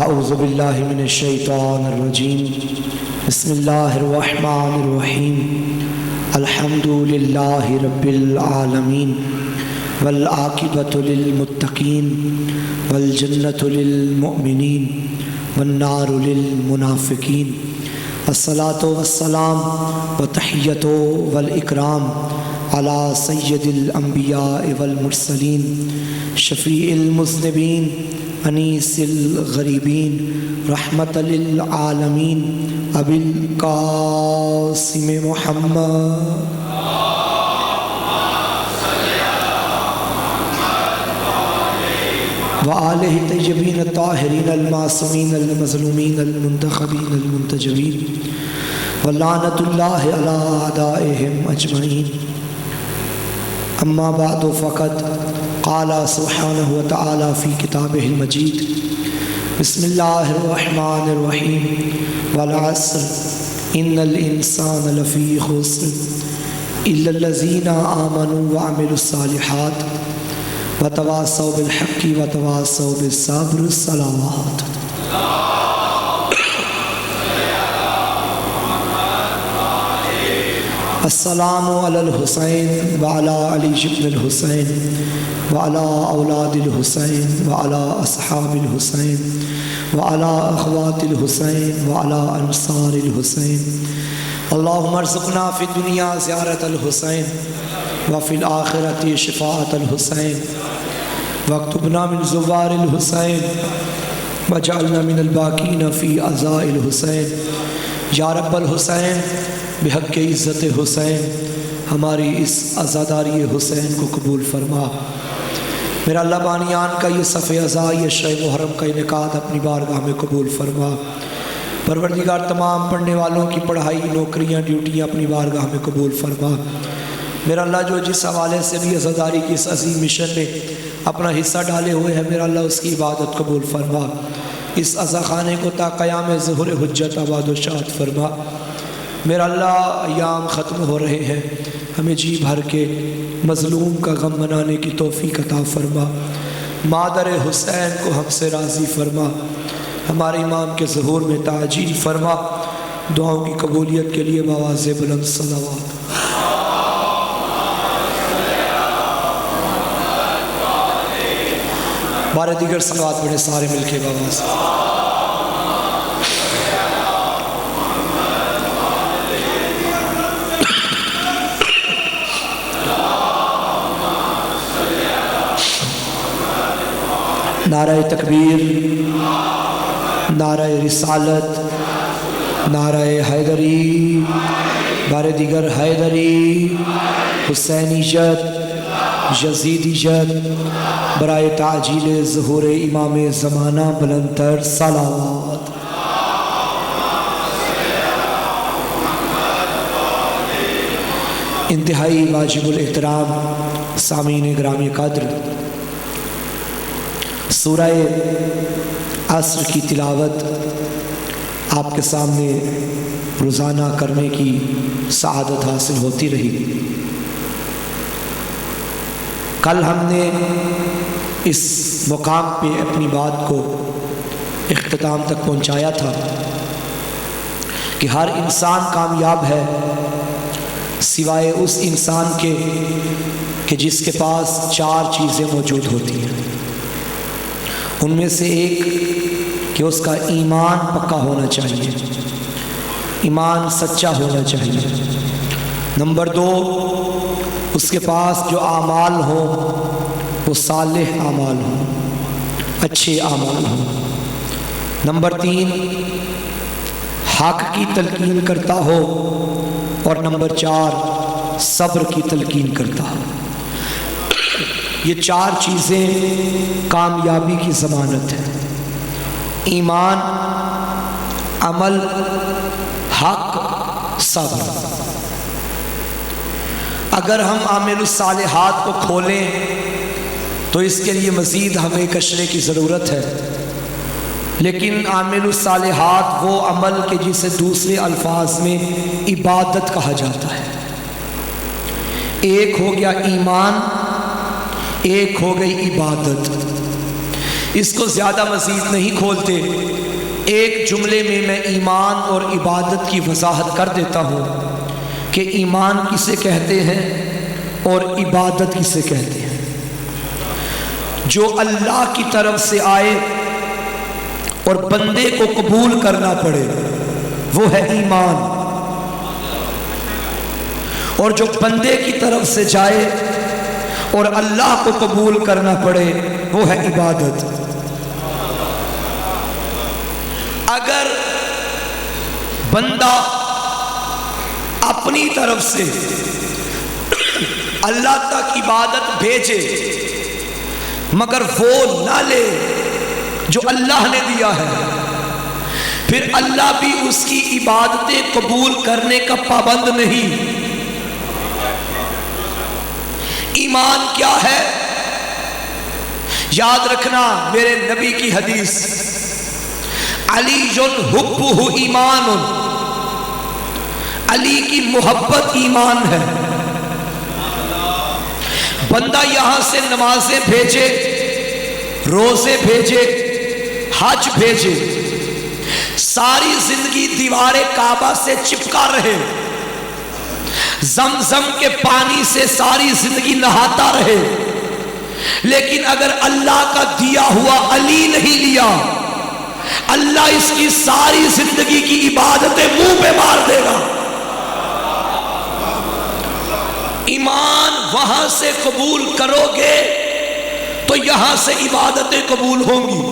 اعوذ باللہ من الشیطان الرجیم بسم اللہ الرحمن الرحیم الحمد للہ رب العالمین والعاقبۃ للمتقین والجنۃ للمؤمنین والنار للمنافقین الصلاۃ والسلام والتحیۃ والاکرام علی سید الانبیاء والمرسلین شفیع المذنبین انیس الغریبین رحمت للعالمین ابی القاسم محمد وآلہ طیبین الطاہرین المعصومین المظلومین المنتخبین المنتجبین ولعنۃ اللہ علی اعدائہم اجمعین اما بعد فقد قال سبحانہ وتعالی فی کتابہ المجید بسم اللہ الرحمن الرحیم والعصر ان الانسان لفی خسر الا الذین آمنوا وعملوا الصالحات وتواصوا بالحق وتواصوا بالصبر الصلوات السلام علی الحسین وعلی علی بن الحسین وعلی اولاد الحسین وعلی اصحاب الحسین وعلی اخوات الحسین وعلی انصار الحسین اللہم ارزقنا فی الدنیا زیارت الحسین وفی الآخرۃ شفاعت الحسین واکتبنا من زوار الحسین وجعلنا من الباقین فی عزاء الحسین یا رب الحسین بحق عزت حسین ہماری اس عزاداری حسین کو قبول فرما۔ میرا اللہ بانیان کا یہ صف عزا یہ شہ محرم کا انعقاد اپنی بارگاہ میں قبول فرما۔ پروردگار تمام پڑھنے والوں کی پڑھائی نوکریاں ڈیوٹیاں اپنی بارگاہ میں قبول فرما۔ میرا اللہ جو جس حوالے سے بھی عزاداری کی اس عظیم مشن میں اپنا حصہ ڈالے ہوئے ہیں میرا اللہ اس کی عبادت قبول فرما۔ اس عزا خانے کو تا قیام ظہور حجت آباد و شاد فرما۔ میرا اللہ ایام ختم ہو رہے ہیں، ہمیں جی بھر کے مظلوم کا غم منانے کی توفیق عطا فرما۔ مادر حسین کو ہم سے راضی فرما، ہمارے امام کے ظہور میں تعجیل فرما۔ دعاؤں کی قبولیت کے لیے بآواز بلند صلوات۔ بارے دیگر صلوات پڑھے سارے مل کے بآواز۔ نعرہ تکبیر، نعرہ رسالت، نعرہ حیدری، بارے دیگر حیدری، حسینیت، یزیدیت، برائے تعجیل ظہور امام زمانہ بلند تر صلوات۔ انتہائی واجب الاحترام سامعین گرامی قدر، سورہ عصر کی تلاوت آپ کے سامنے روزانہ کرنے کی سعادت حاصل ہوتی رہی۔ کل ہم نے اس مقام پہ اپنی بات کو اختتام تک پہنچایا تھا کہ ہر انسان کامیاب ہے سوائے اس انسان کے کہ جس کے پاس چار چیزیں موجود ہوتی ہیں۔ ان میں سے ایک کہ اس کا ایمان پکا ہونا چاہیے، ایمان سچا ہونا چاہیے۔ نمبر دو، اس کے پاس جو اعمال ہوں وہ صالح اعمال ہوں، اچھے اعمال ہوں۔ نمبر تین، حق کی تلقین کرتا ہو، اور نمبر چار، صبر کی تلقین کرتا ہو۔ یہ چار چیزیں کامیابی کی ضمانت ہے: ایمان، عمل، حق، صبر۔ اگر ہم عامل الصالحات کو کھولیں تو اس کے لیے مزید ہمیں کشرے کی ضرورت ہے، لیکن عامل الصالحات وہ عمل کہ جسے دوسرے الفاظ میں عبادت کہا جاتا ہے۔ ایک ہو گیا ایمان، ایک ہو گئی عبادت۔ اس کو زیادہ مزید نہیں کھولتے، ایک جملے میں ایمان اور عبادت کی وضاحت کر دیتا ہوں کہ ایمان کسے کہتے ہیں اور عبادت کسے کہتے ہیں۔ جو اللہ کی طرف سے آئے اور بندے کو قبول کرنا پڑے وہ ہے ایمان، اور جو بندے کی طرف سے جائے اور اللہ کو قبول کرنا پڑے وہ ہے عبادت۔ اگر بندہ اپنی طرف سے اللہ تک عبادت بھیجے مگر وہ نہ لے جو اللہ نے دیا ہے، پھر اللہ بھی اس کی عبادتیں قبول کرنے کا پابند نہیں۔ ایمان کیا ہے؟ یاد رکھنا میرے نبی کی حدیث، علی حبہ ایمان، علی کی محبت ایمان ہے۔ بندہ یہاں سے نمازیں بھیجے، روزے بھیجے، حج بھیجے، ساری زندگی دیوار کعبہ سے چپکا رہے، زمزم کے پانی سے ساری زندگی نہاتا رہے، لیکن اگر اللہ کا دیا ہوا علی نہیں لیا، اللہ اس کی ساری زندگی کی عبادتیں منہ پہ مار دے گا۔ ایمان وہاں سے قبول کرو گے تو یہاں سے عبادتیں قبول ہوں گی۔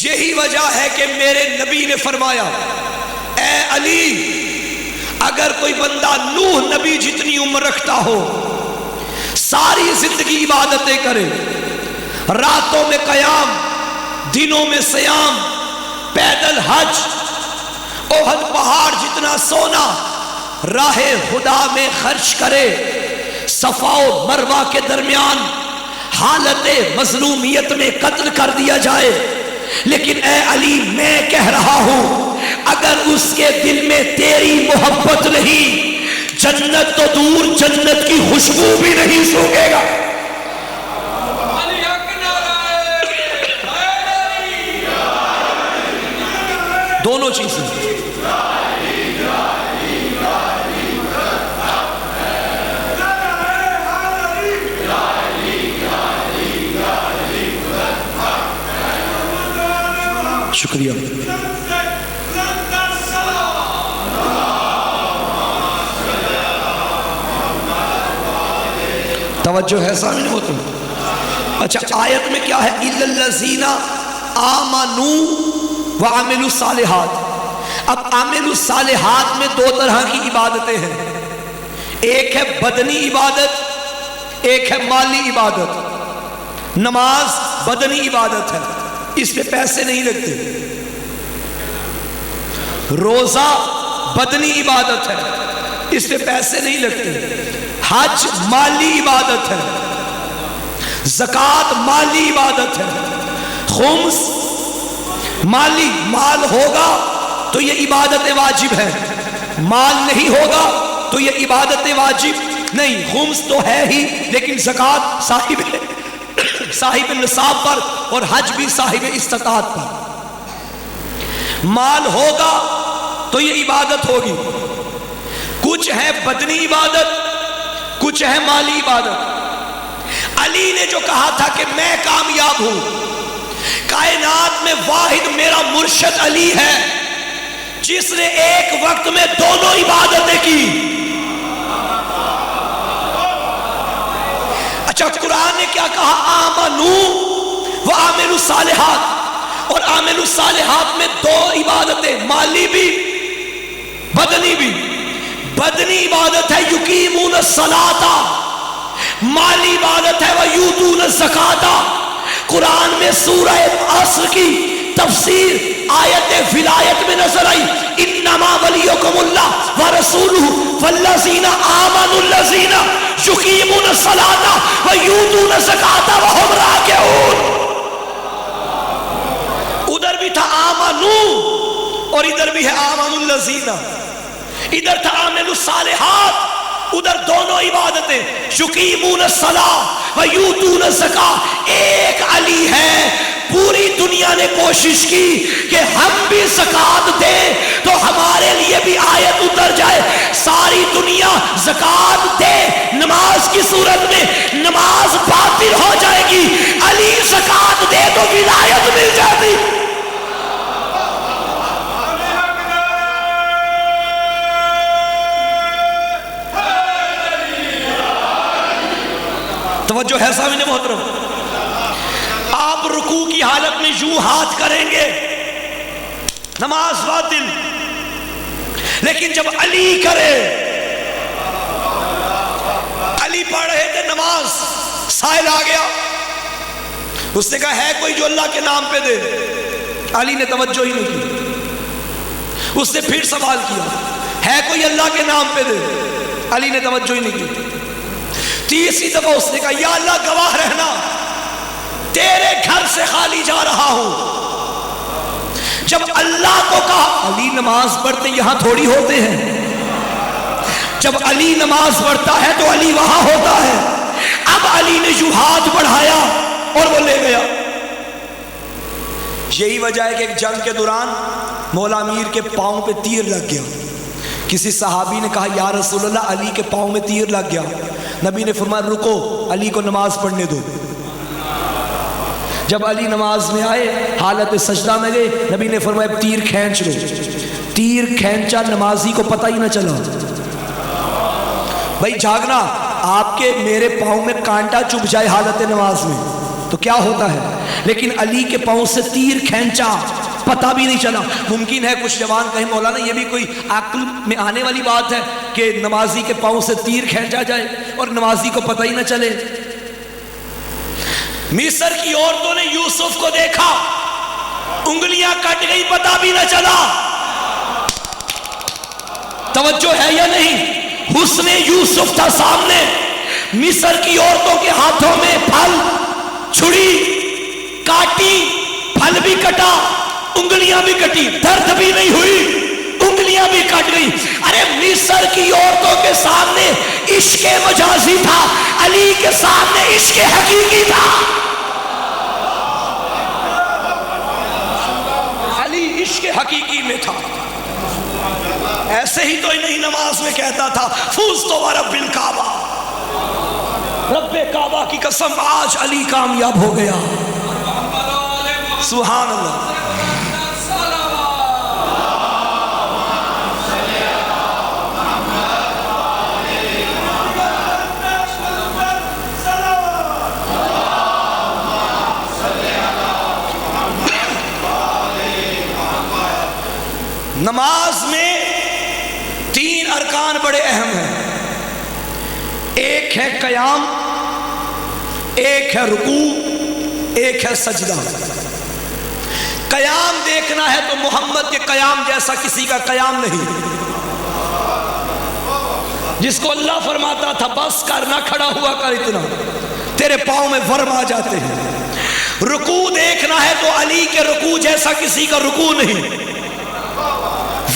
یہی وجہ ہے کہ میرے نبی نے فرمایا، اے علی، اگر کوئی بندہ نوح نبی جتنی عمر رکھتا ہو، ساری زندگی عبادتیں کرے، راتوں میں قیام، دنوں میں صیام، پیدل حج، احد پہاڑ جتنا سونا راہ خدا میں خرچ کرے، صفا و مروہ کے درمیان حالت مظلومیت میں قتل کر دیا جائے، لیکن اے علی میں کہہ رہا ہوں اگر اس کے دل میں تیری محبت نہیں، جنت تو دور جنت کی خوشبو بھی نہیں سونگے گا۔ دونوں چیزیں۔ شکریہ۔ توجہ ہے سامنے ہو تم؟ اچھا آیت میں کیا ہے؟ اِلَّا الَّذِينَ آمَنُوا وَعَمِلُوا الصَّالِحَاتِ۔ اب عامل الصالحات میں دو طرح کی عبادتیں ہیں، ایک ہے بدنی عبادت، ایک ہے مالی عبادت۔ نماز بدنی عبادت ہے، اس پہ پیسے نہیں لگتے۔ روزہ بدنی عبادت ہے، اس پہ پیسے نہیں لگتے۔ حج مالی عبادت ہے، زکوٰۃ مالی عبادت ہے، خمس مالی، مال ہوگا تو یہ عبادت واجب ہے، مال نہیں ہوگا تو یہ عبادت واجب نہیں۔ خمس تو ہے ہی لیکن زکوٰۃ صاحب نصاب پر اور حج بھی صاحب استطاعت پر۔ مال ہوگا تو یہ عبادت ہوگی۔ کچھ ہے بدنی عبادت، کچھ ہے مالی عبادت۔ علی نے جو کہا تھا کہ میں کامیاب ہوں، کائنات میں واحد میرا مرشد علی ہے جس نے ایک وقت میں دونوں عبادتیں کی۔ اچھا قرآن نے کیا کہا؟ آمنوا وعملوا الصالحات، اور عامل الصالحات میں دو عبادتیں، مالی بھی بدنی بھی۔ بدنی عبادت ہے یقیمون الصلاۃ، مالی عبادت ہے ویؤتون الزکاۃ۔ قرآن میں سورہ عصر کی تفسیر آیت ولایت میں نظر آئی، انما ولیکم اللہ ورسولہ والذین آمنوا الذین یقیمون الصلاۃ ویؤتون الزکاۃ وہم راکعون۔ ادھر بھی تھا آمنو اور ادھر بھی ہے آمنوا الذین، ادھر تھا عامل الصالحات، ادھر دونوں عبادتیں، یقیمون الصلاۃ و یؤتون الزکاۃ، ایک علی ہے۔ پوری دنیا نے کوشش کی کہ ہم بھی زکات دیں تو ہمارے لیے بھی آیت اتر جائے، ساری دنیا زکات دے، نماز کی صورت میں نماز باطل ہو جائے گی، علی زکات دے تو ولایت مل جاتی۔ توجہ ہے سامنے محترم، آپ رکوع کی حالت میں یوں ہاتھ کریں گے، نماز باطل، لیکن جب علی کرے، علی پڑھ رہے تھے نماز، سائل آ گیا، اس نے کہا ہے کوئی جو اللہ کے نام پہ دے، علی نے توجہ ہی نہیں کی، اس نے پھر سوال کیا ہے کوئی اللہ کے نام پہ دے، علی نے توجہ ہی نہیں کی، تیسری دفعہ اس نے کہا یا اللہ گواہ رہنا تیرے گھر سے خالی جا رہا ہوں۔ جب اللہ کو کہا، علی نماز پڑھتے یہاں تھوڑی ہوتے ہیں، جب علی نماز پڑھتا ہے تو علی وہاں ہوتا ہے۔ اب علی نے یوں ہاتھ بڑھایا اور وہ لے گیا۔ یہی وجہ ہے کہ ایک جنگ کے دوران مولا امیر کے پاؤں پہ تیر لگ گیا، کسی صحابی نے کہا یا رسول اللہ علی کے پاؤں میں تیر لگ گیا، نبی نے فرمایا رکو، علی کو نماز پڑھنے دو۔ جب علی نماز میں آئے، حالت سجدہ میں گئے، نبی نے فرمایا تیر کھینچ لو، تیر کھینچا، نمازی کو پتہ ہی نہ چلا۔ بھائی جھاگنا، آپ کے میرے پاؤں میں کانٹا چبھ جائے حالت نماز میں تو کیا ہوتا ہے، لیکن علی کے پاؤں سے تیر کھینچا، پتہ بھی نہیں چلا۔ ممکن ہے کچھ جوان کہیں مولانا یہ بھی کوئی عقل میں آنے والی بات ہے کہ نمازی کے پاؤں سے تیر کھینچا جائے اور نمازی کو پتہ ہی نہ چلے۔ مصر کی عورتوں نے یوسف کو دیکھا، انگلیاں کٹ گئی، پتہ بھی نہ چلا۔ توجہ ہے یا نہیں؟ حسن یوسف تھا سامنے، مصر کی عورتوں کے ہاتھوں میں پھل، چھری کاٹی، پھل بھی کٹا، انگلیاں بھی کٹی، درد بھی نہیں ہوئی، انگلیاں بھی کٹ گئی۔ ارے مصر کی عورتوں کے سامنے عشق مجازی تھا، علی کے سامنے عشق حقیقی تھا۔ علی عشق حقیقی میں تھا۔ ایسے ہی تو نہیں نماز میں کہتا تھا فوزت ورب الکعبہ، رب کعبہ کی قسم آج علی کامیاب ہو گیا۔ سبحان اللہ۔ نماز میں تین ارکان بڑے اہم ہیں، ایک ہے قیام، ایک ہے رکوع، ایک ہے سجدہ۔ قیام دیکھنا ہے تو محمد کے قیام جیسا کسی کا قیام نہیں، جس کو اللہ فرماتا تھا بس کر، نہ کھڑا ہوا کر، اتنا تیرے پاؤں میں ورم آ جاتے ہیں۔ رکوع دیکھنا ہے تو علی کے رکوع جیسا کسی کا رکوع نہیں،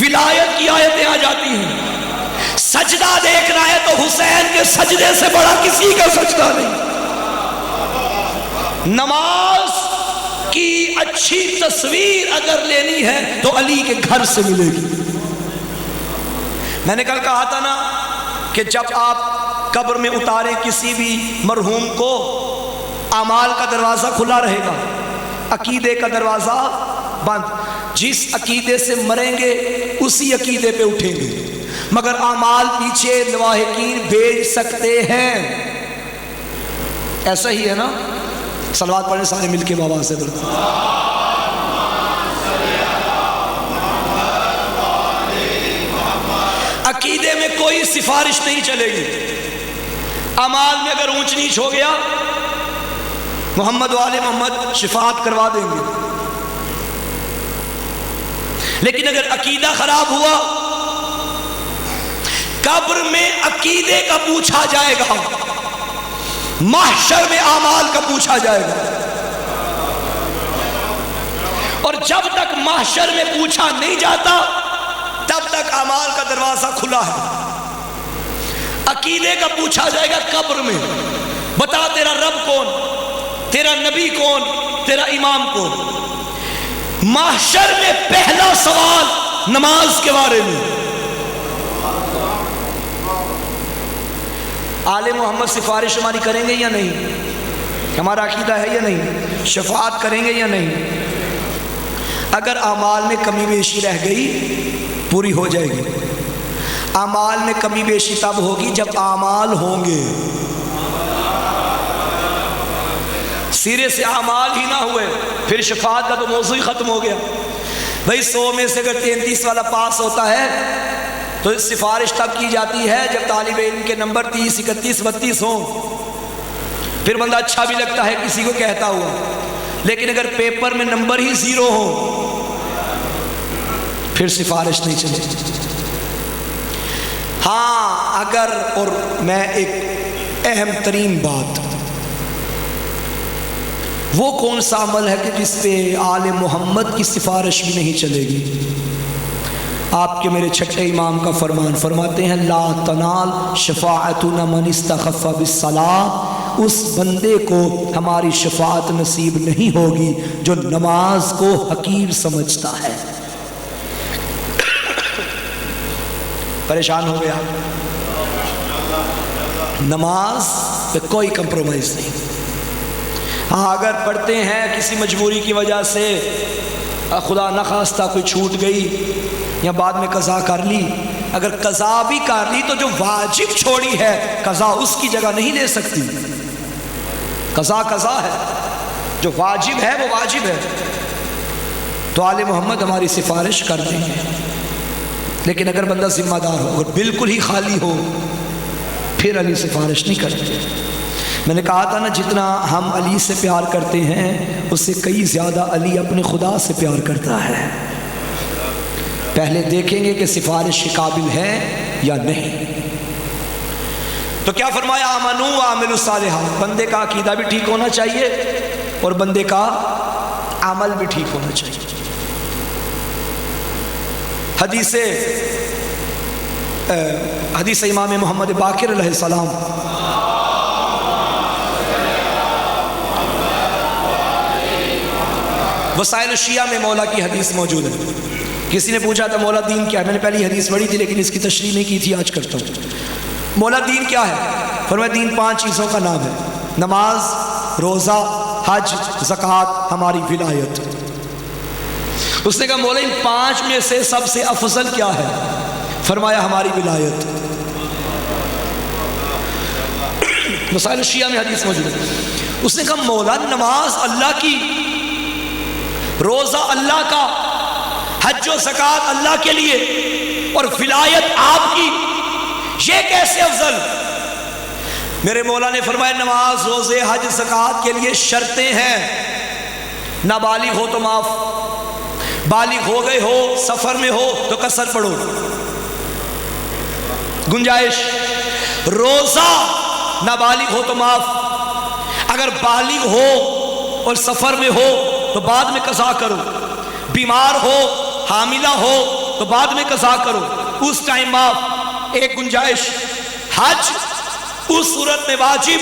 ولایت کی آیتیں آ جاتی ہیں۔ سجدہ دیکھنا ہے تو حسین کے سجدے سے بڑا کسی کا سجدہ نہیں۔ نماز کی اچھی تصویر اگر لینی ہے تو علی کے گھر سے ملے گی۔ میں نے کل کہا تھا نا کہ جب آپ قبر میں اتاریں کسی بھی مرحوم کو، اعمال کا دروازہ کھلا رہے گا، عقیدے کا دروازہ بند۔ جس عقیدے سے مریں گے اسی عقیدے پہ اٹھیں گے، مگر اعمال پیچھے لواحقین بھیج سکتے ہیں۔ ایسا ہی ہے نا؟ صلوات پڑھیں سارے مل کے بابا سے بولتے ہیں۔ عقیدے میں کوئی سفارش نہیں چلے گی، اعمال میں اگر اونچ نیچ ہو گیا محمد والے محمد شفاعت کروا دیں گے، لیکن اگر عقیدہ خراب ہوا قبر میں عقیدے کا پوچھا جائے گا، محشر میں اعمال کا پوچھا جائے گا، اور جب تک محشر میں پوچھا نہیں جاتا تب تک اعمال کا دروازہ کھلا ہے۔ عقیدے کا پوچھا جائے گا قبر میں، بتا تیرا رب کون، تیرا نبی کون، تیرا امام کون۔ محشر میں پہلا سوال نماز کے بارے میں۔ آل محمد سفارش ہماری کریں گے یا نہیں؟ ہمارا عقیدہ ہے یا نہیں؟ شفاعت کریں گے یا نہیں؟ اگر اعمال میں کمی بیشی رہ گئی پوری ہو جائے گی۔ اعمال میں کمی بیشی تب ہوگی جب اعمال ہوں گے، سرے سے اعمال ہی نہ ہوئے پھر شفاعت کا تو موضوع ہی ختم ہو گیا۔ بھئی 100 میں سے اگر 33 والا پاس ہوتا ہے تو سفارش تب کی جاتی ہے جب طالب علم کے نمبر 30 31 32 ہوں، پھر بندہ اچھا بھی لگتا ہے کسی کو کہتا ہوا۔ لیکن اگر پیپر میں نمبر ہی 0 ہو پھر سفارش نہیں چلے۔ ہاں اگر، اور میں ایک اہم ترین بات، وہ کون سا عمل ہے کہ جس پہ آل محمد کی سفارش بھی نہیں چلے گی؟ آپ کے میرے چھٹے امام کا فرمان فرماتے ہیں لا تنال شفاعتنا من استخف بالصلاۃ، اس بندے کو ہماری شفاعت نصیب نہیں ہوگی جو نماز کو حقیر سمجھتا ہے۔ پریشان ہو گیا؟ نماز پہ کوئی کمپرومائز نہیں۔ ہاں اگر پڑھتے ہیں کسی مجبوری کی وجہ سے، خدا نخواستہ کوئی چھوٹ گئی یا بعد میں قضا کر لی، اگر قضا بھی کر لی تو جو واجب چھوڑی ہے قضا اس کی جگہ نہیں لے سکتی۔ قضا قضا ہے، جو واجب ہے وہ واجب ہے۔ تو آل محمد ہماری سفارش کر دیں گے، لیکن اگر بندہ ذمہ دار ہو اور بالکل ہی خالی ہو پھر علی سفارش نہیں کرتے۔ میں نے کہا تھا نا جتنا ہم علی سے پیار کرتے ہیں اس سے کئی زیادہ علی اپنے خدا سے پیار کرتا ہے۔ پہلے دیکھیں گے کہ سفارش کے قابل ہے یا نہیں۔ تو کیا فرمایا آمنو وعملوا الصالحات، بندے کا عقیدہ بھی ٹھیک ہونا چاہیے اور بندے کا عمل بھی ٹھیک ہونا چاہیے۔ حدیث امام محمد باقر علیہ السلام، وسائل الشیعہ میں مولا کی حدیث موجود ہے۔ کسی نے پوچھا تھا مولا دین کیا ہے؟ میں نے پہلی حدیث پڑھی تھی لیکن اس کی تشریح نہیں کی تھی، آج کرتا ہوں۔ مولا دین کیا ہے؟ فرمایا دین 5 چیزوں کا نام ہے، نماز، روزہ، حج، زکوٰۃ، ہماری ولایت۔ اس نے کہا مولا ان 5 میں سے سب سے افضل کیا ہے؟ فرمایا ہماری ولایت۔ وسائل الشیعہ میں حدیث موجود ہے۔ اس نے کہا مولا نماز اللہ کی، روزہ اللہ کا، حج و زکوٰۃ اللہ کے لیے اور ولایت آپ کی، یہ کیسے افضل؟ میرے مولا نے فرمایا نماز، روزے، حج، زکوٰۃ کے لیے شرطیں ہیں۔ نابالغ ہو تو معاف، بالغ ہو گئے ہو، سفر میں ہو تو قصر پڑھو، گنجائش۔ روزہ نابالغ ہو تو معاف، اگر بالغ ہو اور سفر میں ہو تو بعد میں قضا کرو، بیمار ہو، حاملہ ہو تو بعد میں قضا کرو، اس ٹائم معاف، ایک گنجائش۔ حج اس صورت میں واجب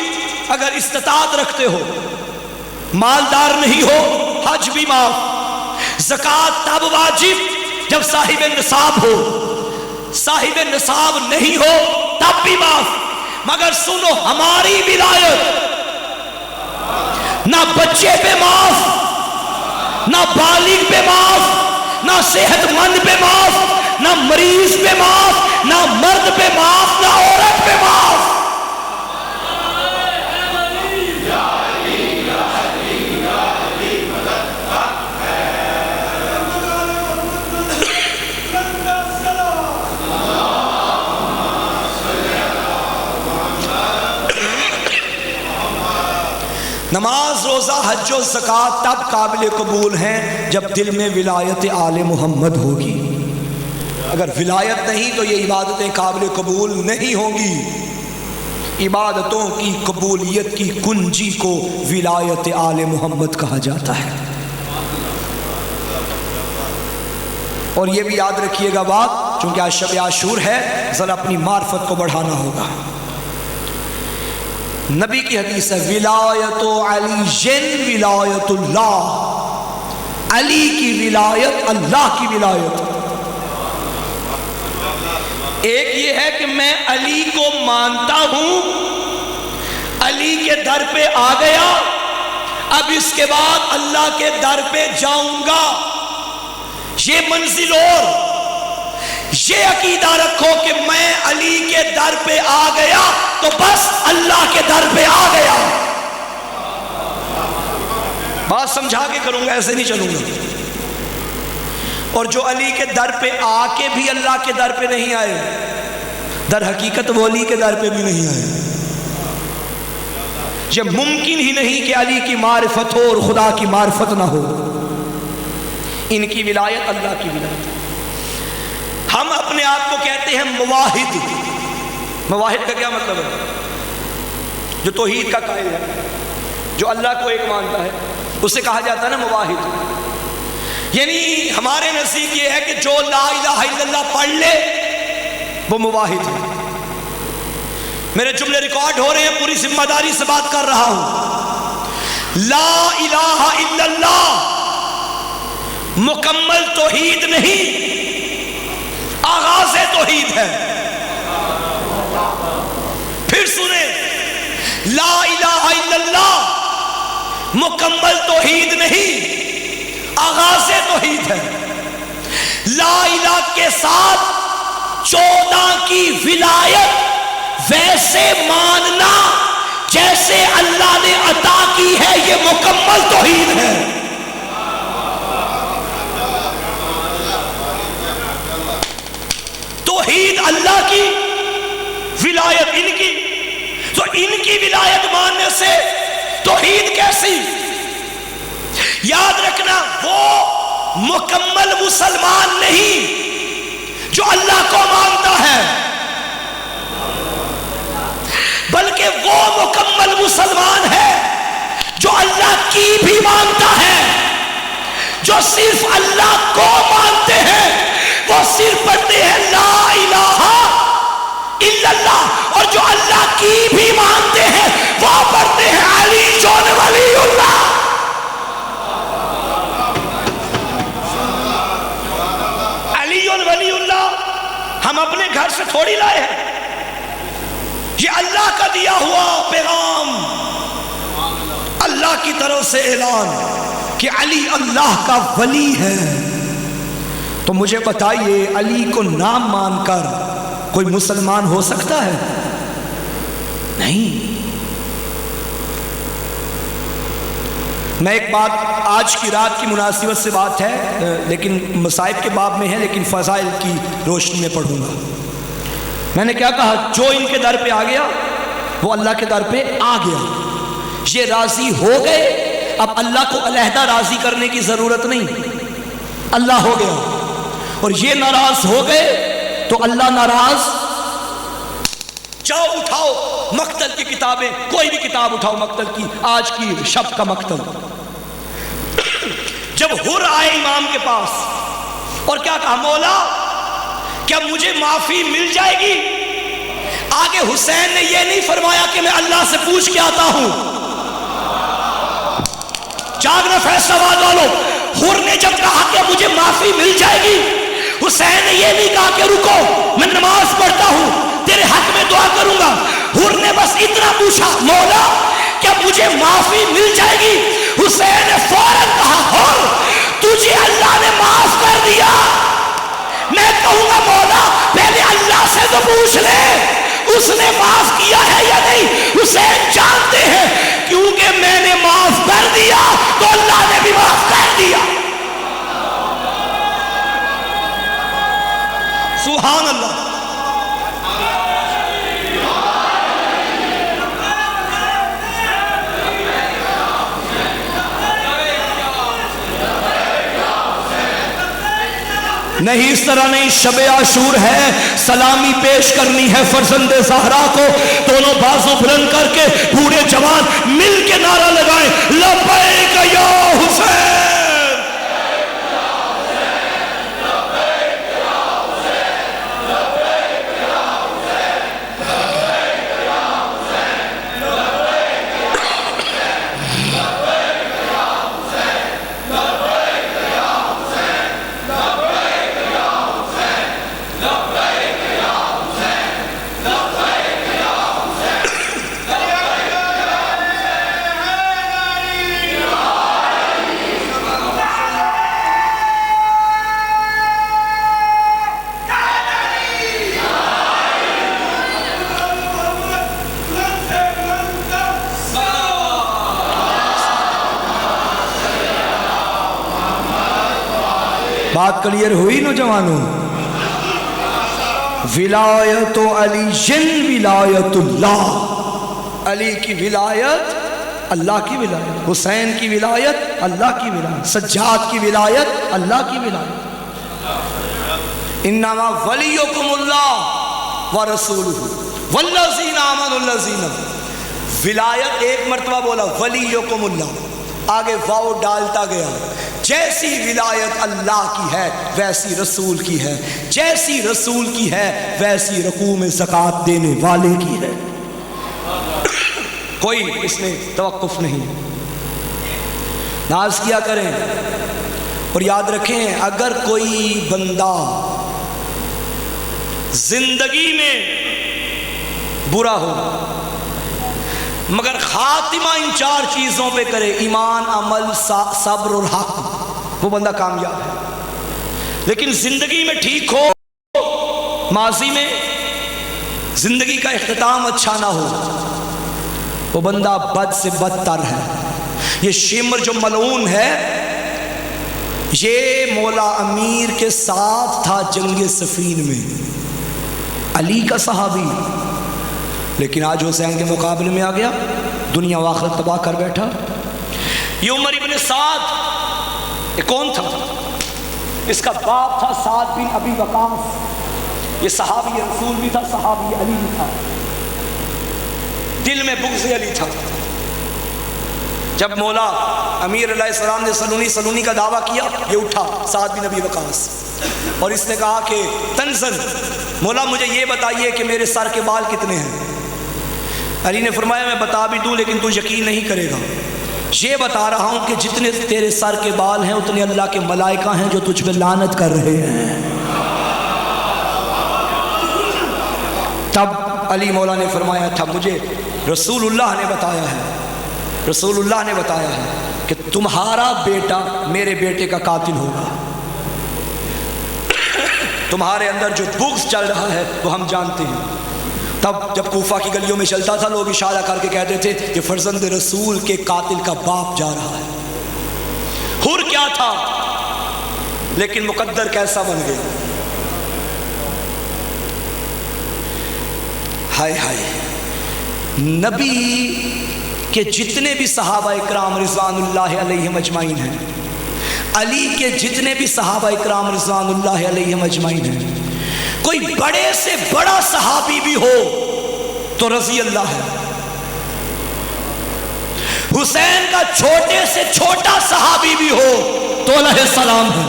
اگر استطاعت رکھتے ہو، مالدار نہیں ہو حج بھی معاف۔ زکوٰۃ تب واجب جب صاحب نصاب ہو، صاحب نصاب نہیں ہو تب بھی معاف۔ مگر سنو ہماری ولایت نہ بچے پہ معاف، نہ بالغ پہ معاف، نہ صحت مند پہ معاف، نہ مریض پہ معاف، نہ مرد پہ معاف، نہ عورت پہ معاف۔ نماز، روزہ، حج و زکوٰۃ تب قابل قبول ہیں جب دل میں ولایت آل محمد ہوگی۔ اگر ولایت نہیں تو یہ عبادتیں قابل قبول نہیں ہوں گی۔ عبادتوں کی قبولیت کی کنجی کو ولایت آل محمد کہا جاتا ہے۔ اور یہ بھی یاد رکھیے گا بات، چونکہ آج شب عاشور ہے، ذرا اپنی معرفت کو بڑھانا ہوگا۔ نبی کی حدیث ہے ولایت علی ولایت اللہ، علی کی ولایت اللہ کی ولایت۔ ایک یہ ہے کہ میں علی کو مانتا ہوں، علی کے در پہ آ گیا، اب اس کے بعد اللہ کے در پہ جاؤں گا، یہ منزل۔ اور یہ عقیدہ رکھو کہ میں علی کے در پہ آ گیا تو بس اللہ کے در پہ آ گیا۔ بات سمجھا کے کروں گا، ایسے نہیں چلوں گا۔ اور جو علی کے در پہ آ کے بھی اللہ کے در پہ نہیں آئے، در حقیقت وہ علی کے در پہ بھی نہیں آئے۔ یہ ممکن ہی نہیں کہ علی کی معرفت ہو اور خدا کی معرفت نہ ہو۔ ان کی ولایت اللہ کی ولایت۔ ہم اپنے آپ کو کہتے ہیں مواحد۔ مواحد کا کیا مطلب ہے؟ جو توحید کا قائل ہے، جو اللہ کو ایک مانتا ہے، اسے کہا جاتا ہے نا مواحد۔ یعنی ہمارے نزدیک یہ ہے کہ جو لا الہ الا اللہ پڑھ لے وہ مواحد ہے۔ میرے جملے ریکارڈ ہو رہے ہیں، پوری ذمہ داری سے بات کر رہا ہوں۔ لا الہ الا اللہ مکمل توحید نہیں، آغاز توحید ہے۔ پھر سنیں، لا الہ الا اللہ مکمل توحید نہیں، آغاز توحید ہے۔ لا الہ کے ساتھ 14 کی ولایت ویسے ماننا جیسے اللہ نے عطا کی ہے، یہ مکمل توحید ہے۔ توحید اللہ کی، ولایت ان کی، تو ان کی ولایت ماننے سے توحید کیسی؟ یاد رکھنا، وہ مکمل مسلمان نہیں جو اللہ کو مانتا ہے، بلکہ وہ مکمل مسلمان ہے جو اللہ کی بھی مانتا ہے۔ جو صرف اللہ کو مانتے ہیں وہ صرف پڑھتے ہیں لا الہ الا اللہ، اور جو اللہ کی بھی مانتے ہیں وہ پڑھتے ہیں علی جون ولی اللہ۔ علی جون ولی اللہ ہم اپنے گھر سے تھوڑی لائے ہیں، یہ اللہ کا دیا ہوا پیغام، اللہ کی طرف سے اعلان کہ علی اللہ کا ولی ہے۔ تو مجھے بتائیے، علی کو نام مان کر کوئی مسلمان ہو سکتا ہے؟ نہیں۔ میں ایک بات، آج کی رات کی مناسبت سے بات ہے، لیکن مصائب کے باب میں ہے، لیکن فضائل کی روشنی میں پڑھوں گا۔ میں نے کیا کہا؟ جو ان کے در پہ آ گیا وہ اللہ کے در پہ آ گیا۔ یہ راضی ہو گئے، اب اللہ کو علیحدہ راضی کرنے کی ضرورت نہیں، اللہ ہو گیا۔ اور یہ ناراض ہو گئے تو اللہ ناراض۔ جاؤ اٹھاؤ مقتل کی کتابیں، کوئی بھی کتاب اٹھاؤ مقتل کی، آج کی شب کا مقتل۔ جب حر آئے امام کے پاس اور کیا کہا؟ مولا کیا مجھے معافی مل جائے گی؟ آگے حسین نے یہ نہیں فرمایا کہ میں اللہ سے پوچھ کے آتا ہوں۔ جاگنا فیصلہ آباد والوں، حر نے جب کہا کہ مجھے معافی مل جائے گی، حسین نے یہ نہیں کہا کہ رکو میں نماز پڑھتا ہوں تیرے حق میں دعا کروں گا۔ حر نے بس اتنا پوچھا، مولا کیا مجھے معافی مل جائے گی؟ حسین نے فوراً کہا، حر تجھے اللہ نے معاف کر دیا۔ میں کہوں گا مولا پہلے اللہ سے تو پوچھ لے اس نے معاف کیا ہے یا نہیں۔ حسین جانتے ہیں کیونکہ میں نے معاف کر دیا تو اللہ نے بھی معاف کر دیا۔ سبحان اللہ۔ نہیں اس طرح نہیں، شب عاشور ہے، سلامی پیش کرنی ہے فرزند زہرا کو۔ دونوں بازو بلند کر کے پورے جوان مل کے نعرہ لگائیں، لبیک یا حسین، بات کلیئر ہوئی نوجوانوں؟ ولایت علی ولایت اللہ، علی کی ولایت اللہ کی ولایت، حسین کی ولایت اللہ کی ولایت، سجاد کی ولایت اللہ کی ولایت۔ انما ولیکم اللہ ورسولہ والذین آمنوا الذین، ولایت ایک مرتبہ بولا ولیکم اللہ، آگے واو ڈالتا گیا، جیسی ولایت اللہ کی ہے ویسی رسول کی ہے، جیسی رسول کی ہے ویسی رقوع میں زکوٰۃ دینے والے کی ہے، کوئی اس میں توقف نہیں۔ ناز کیا کریں اور یاد رکھیں، اگر کوئی بندہ زندگی میں برا ہو مگر خاتمہ ان چار چیزوں پہ کرے، ایمان، عمل، صبر اور حق، وہ بندہ کامیاب ہے۔ لیکن زندگی میں ٹھیک ہو، ماضی میں زندگی کا اختتام اچھا نہ ہو، وہ بندہ بد سے بدتر ہے۔ یہ شمر جو ملعون ہے، یہ مولا امیر کے ساتھ تھا جنگ صفین میں، علی کا صحابی، لیکن آج حسین کے مقابلے میں آ گیا، دنیا و آخرت تباہ کر بیٹھا۔ یہ عمر ابن سعد، یہ کون تھا؟ اس کا باپ تھا سعد بن ابی وقاص، یہ صحابی رسول بھی تھا، صحابی علی بھی تھا، دل میں بغض علی تھا۔ جب مولا امیر علیہ السلام نے سلونی کا دعویٰ کیا، یہ اٹھا سعد بن ابی وقاص، اور اس نے کہا کہ تنزل، مولا مجھے یہ بتائیے کہ میرے سر کے بال کتنے ہیں؟ علی نے فرمایا میں بتا بھی دوں لیکن تو یقین نہیں کرے گا، یہ بتا رہا ہوں کہ جتنے تیرے سر کے بال ہیں اتنے اللہ کے ملائکہ ہیں جو تجھ پہ لعنت کر رہے ہیں۔ تب علی مولا نے فرمایا تھا مجھے رسول اللہ نے بتایا ہے، رسول اللہ نے بتایا ہے کہ تمہارا بیٹا میرے بیٹے کا قاتل ہوگا، تمہارے اندر جو بغض چل رہا ہے وہ ہم جانتے ہیں۔ تب جب کوفہ کی گلیوں میں چلتا تھا، لوگ اشارہ کر کے کہتے تھے کہ فرزند رسول کے قاتل کا باپ جا رہا ہے۔ حر کیا تھا لیکن مقدر کیسا بن گیا، ہائے ہائے۔ نبی کہ جتنے بھی صحابہ اکرام رضوان اللہ علیہم اجمعین ہیں، علی کے جتنے بھی صحابہ اکرام رضوان اللہ علیہم اجمعین ہیں، کوئی بڑے سے بڑا صحابی بھی ہو تو رضی اللہ ہے، حسین کا چھوٹے سے چھوٹا صحابی بھی ہو تو علیہ السلام ہے۔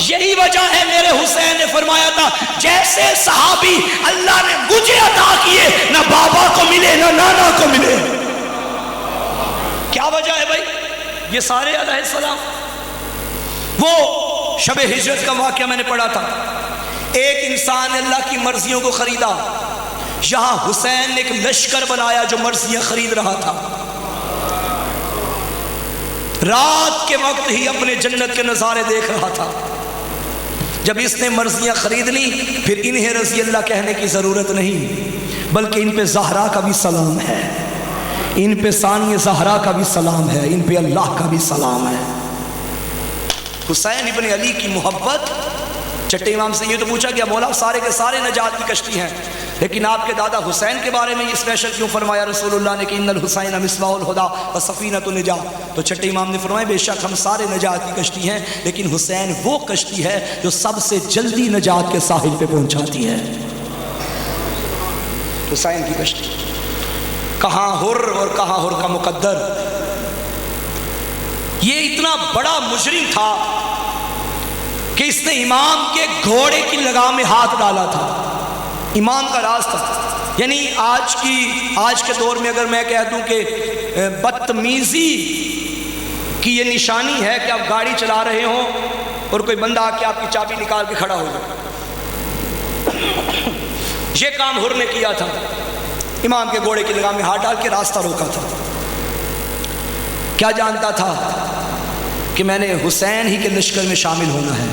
یہی وجہ ہے میرے حسین نے فرمایا تھا جیسے صحابی اللہ نے مجھے عطا کیے، نہ بابا کو ملے نہ نانا کو ملے۔ کیا وجہ ہے بھائی؟ یہ سارے علیہ السلام۔ وہ شب ہجرت کا واقعہ میں نے پڑھا تھا، ایک انسان نے اللہ کی مرضیوں کو خریدا، یہاں حسین نے ایک لشکر بنایا جو مرضیاں خرید رہا تھا، رات کے وقت ہی اپنے جنت کے نظارے دیکھ رہا تھا۔ جب اس نے مرضیاں خرید لی، پھر انہیں رضی اللہ کہنے کی ضرورت نہیں، بلکہ ان پہ زہرا کا بھی سلام ہے، ان پہ ثانی زہرا کا بھی سلام ہے، ان پہ اللہ کا بھی سلام ہے۔ حسین ابن علی کی محبت، چٹے امام سے یہ تو پوچھا گیا مولا سارے کے سارے نجات کی کشتی ہیں، لیکن آپ کے دادا حسین کے بارے میں یہ اسپیشل کیوں فرمایا رسول اللہ نے کہ ان الحسین مصباح الہدی و سفینۃ النجات؟ تو چھٹے امام نے فرمایا بے شک ہم سارے نجات کی کشتی ہیں، لیکن حسین وہ کشتی ہے جو سب سے جلدی نجات کے ساحل پہ پہنچاتی ہے۔ حسین کی کشتی، کہاں حر اور کہاں حر کا مقدر۔ یہ اتنا بڑا مجرم تھا کہ اس نے امام کے گھوڑے کی لگام میں ہاتھ ڈالا تھا، امام کا راز تھا۔ یعنی آج کے دور میں اگر میں کہہ دوں کہ بدتمیزی کی یہ نشانی ہے کہ آپ گاڑی چلا رہے ہوں اور کوئی بندہ آ کے آپ کی چابی نکال کے کھڑا ہو جائے، یہ کام حر نے کیا تھا، امام کے گھوڑے کی لگام میں ہاتھ ڈال کے راستہ روکا تھا۔ کیا جانتا تھا کہ میں نے حسین ہی کے لشکر میں شامل ہونا ہے۔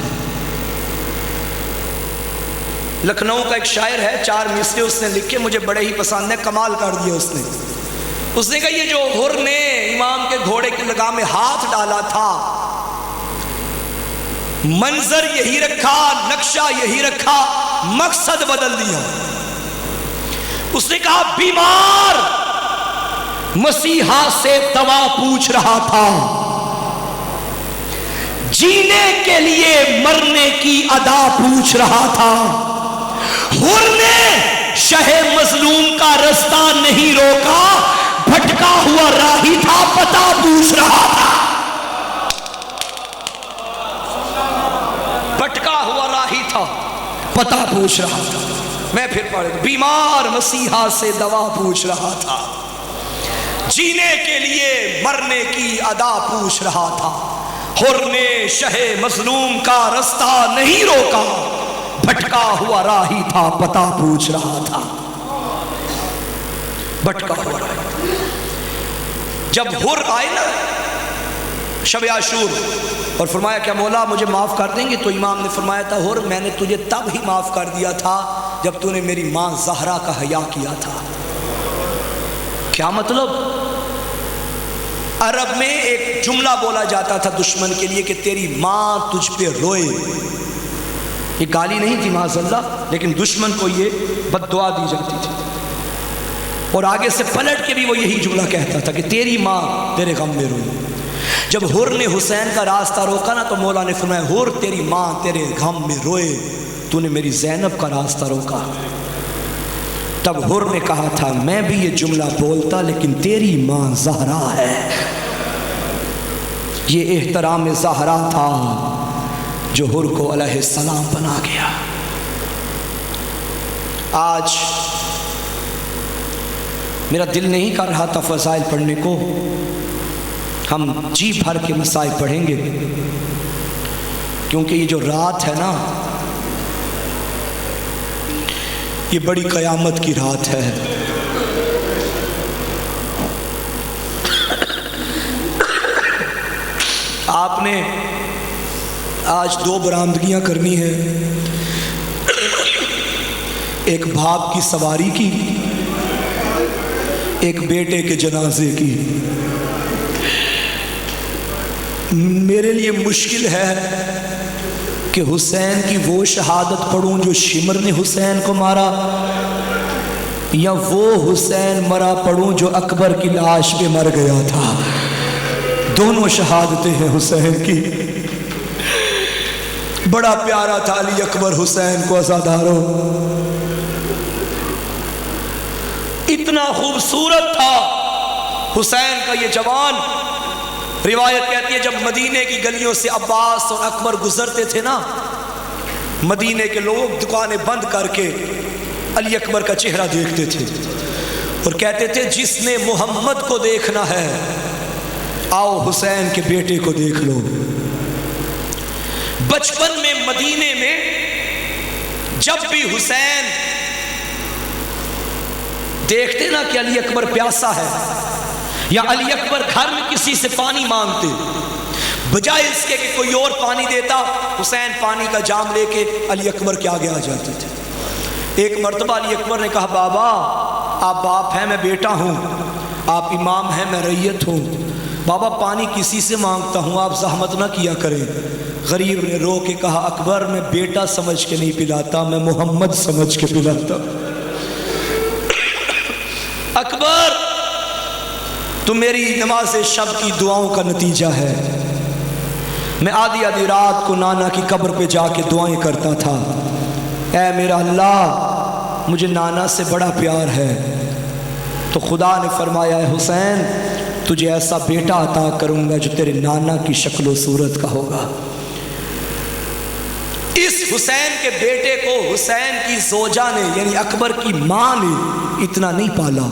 لکھنؤ کا ایک شاعر ہے، 4 مصرے اس نے لکھے، مجھے بڑے ہی پسند ہیں، کمال کر دیا اس نے کہا یہ جو حر نے امام کے گھوڑے کی لگام میں ہاتھ ڈالا تھا، منظر یہی رکھا، نقشہ یہی رکھا، مقصد بدل دیا۔ اس نے کہا بیمار مسیحا سے دوا پوچھ رہا تھا، جینے کے لیے مرنے کی ادا پوچھ رہا تھا، حر نے شہ مظلوم کا رستہ نہیں روکا، بھٹکا ہوا راہی تھا، پتہ پوچھ رہا تھا، بھٹکا ہوا راہی تھا، پتہ پوچھ رہا تھا۔ میں پھر پڑھ دوں، بیمار مسیحا سے دوا پوچھ رہا تھا، جینے کے لیے مرنے کی ادا پوچھ رہا تھا، حر نے شہ مظلوم کا رستہ نہیں روکا، بھٹکا ہوا راہی تھا، پتہ پوچھ رہا تھا، بھٹکا ہوا راہی۔ جب حر آئے نا شب عاشور اور فرمایا کیا مولا مجھے معاف کر دیں گے، تو امام نے فرمایا تھا حر میں نے تجھے تب ہی معاف کر دیا تھا جب تو نے میری ماں زہرا کا حیا کیا تھا۔ کیا مطلب؟ عرب میں ایک جملہ بولا جاتا تھا دشمن کے لیے کہ تیری ماں تجھ پہ روئے، یہ گالی نہیں تھی معاذ اللہ، لیکن دشمن کو یہ بد دعا دی جاتی تھی، اور آگے سے پلٹ کے بھی وہ یہی جملہ کہتا تھا کہ تیری ماں تیرے غم میں روئے۔ جب حر نے حسین کا راستہ روکا نا تو مولا نے فرمایا حر تیری ماں تیرے غم میں روئے، تو نے میری زینب کا راستہ روکا۔ تب حر نے کہا تھا میں بھی یہ جملہ بولتا لیکن تیری ماں زہرا ہے، یہ احترام زہرا تھا جو حر کو علیہ السلام بنا گیا۔ آج میرا دل نہیں کر رہا تھا فضائل پڑھنے کو، ہم جی بھر کے مسائل پڑھیں گے، کیونکہ یہ جو رات ہے نا یہ بڑی قیامت کی رات ہے۔ آپ نے آج دو برآمدگیاں کرنی ہیں، ایک باپ کی سواری کی، ایک بیٹے کے جنازے کی۔ میرے لیے مشکل ہے کہ حسین کی وہ شہادت پڑھوں جو شمر نے حسین کو مارا، یا وہ حسین مرا پڑھوں جو اکبر کی لاش پہ مر گیا تھا۔ دونوں شہادتیں ہیں حسین کی۔ بڑا پیارا تھا علی اکبر حسین کو عزاداروں، اتنا خوبصورت تھا حسین کا یہ جوان۔ روایت کہتی ہے جب مدینے کی گلیوں سے عباس اور اکبر گزرتے تھے نا، مدینے کے لوگ دکانیں بند کر کے علی اکبر کا چہرہ دیکھتے تھے اور کہتے تھے جس نے محمد کو دیکھنا ہے آؤ حسین کے بیٹے کو دیکھ لو۔ بچپن میں مدینے میں جب بھی حسین دیکھتے نا کہ علی اکبر پیاسا ہے یا علی اکبر گھر میں کسی سے پانی مانگتے، بجائے اس کے کہ کوئی اور پانی دیتا، حسین پانی کا جام لے کے علی اکبر کے آگے آ جاتے تھے۔ ایک مرتبہ علی اکبر نے کہا بابا آپ باپ ہیں میں بیٹا ہوں، آپ امام ہیں میں رعیت ہوں، بابا پانی کسی سے مانگتا ہوں آپ زحمت نہ کیا کریں۔ غریب نے رو کے کہا اکبر میں بیٹا سمجھ کے نہیں پلاتا، میں محمد سمجھ کے پلاتا۔ اکبر تو میری نماز شب کی دعاؤں کا نتیجہ ہے۔ میں آدھی آدھی رات کو نانا کی قبر پہ جا کے دعائیں کرتا تھا، اے میرا اللہ مجھے نانا سے بڑا پیار ہے۔ تو خدا نے فرمایا اے حسین تجھے ایسا بیٹا عطا کروں گا جو تیرے نانا کی شکل و صورت کا ہوگا۔ اس حسین کے بیٹے کو حسین کی زوجہ نے یعنی اکبر کی ماں نے اتنا نہیں پالا